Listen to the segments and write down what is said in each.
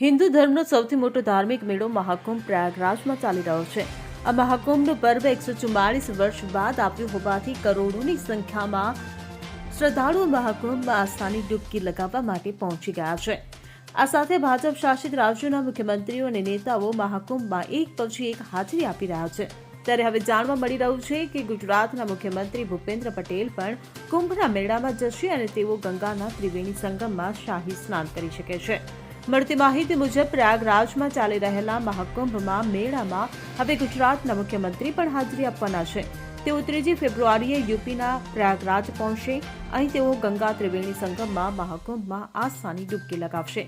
હિન્દુ ધર્મનો સૌથી મોટો ધાર્મિક મેળો મહાકુંભ પ્રયાગરાજમાં ચાલી રહ્યો છે. આ મહાકુંભનું પર્વ 144 વર્ષ બાદ આવ્યું હોવાથી કરોડોની સંખ્યામાં શ્રદ્ધાળુઓ મહાકુંભમાં આસ્થાની ડૂબકી લગાવવા માટે પહોંચી ગયા છે. આ સાથે ભાજપ શાસિત રાજ્યોના મુખ્યમંત્રીઓ અને નેતાઓ મહાકુંભમાં એક પછી એક હાજરી આપી રહ્યા છે. ત્યારે હવે જાણવા મળી રહ્યું છે કે ગુજરાતના મુખ્યમંત્રી ભૂપેન્દ્ર પટેલ પણ કુંભના મેળામાં જશે અને તેઓ ગંગાના ત્રિવેણી સંગમમાં શાહી સ્નાન કરી શકે છે. મળતી માહિતી મુજબ પ્રયાગરાજમાં ચાલી રહેલા મહાકુંભમાં મેળામાં હવે ગુજરાતના મુખ્યમંત્રી પણ હાજરી આપવાના છે. તેઓ 3 ફેબ્રુઆરીએ યુપીના પ્રયાગરાજ પહોંચશે. અહીં તેઓ ગંગા ત્રિવેણી સંગમમાં મહાકુંભમાં આસ્થાની ડૂબકી લગાવશે.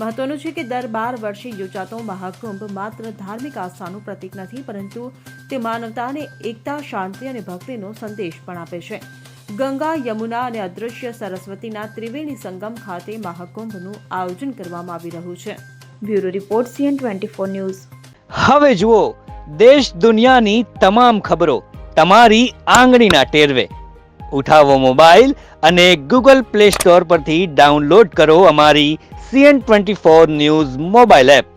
મહત્વનું છે કે દર 12 વર્ષે યોજાતો મહાકુંભ માત્ર ધાર્મિક આસ્થાનું પ્રતીક નથી, પરંતુ તે માનવતાને એકતા, શાંતિ અને ભક્તિનો સંદેશ પણ આપે છે. ગંગા, યમુના અને અદૃશ્ય સરસ્વતીના ત્રિવેણી સંગમ ખાતે મહાકુંભનું આયોજન કરવામાં આવી રહ્યું છે. Bureau report CN24 news. હવે જુઓ દેશ દુનિયાની તમામ ખબરો તમારી આંગળીના ટેરવે. ઉઠાવો મોબાઈલ અને Google Play Store પરથી ડાઉનલોડ કરો અમારી CN24 ન્યૂઝ મોબાઈલ એપ.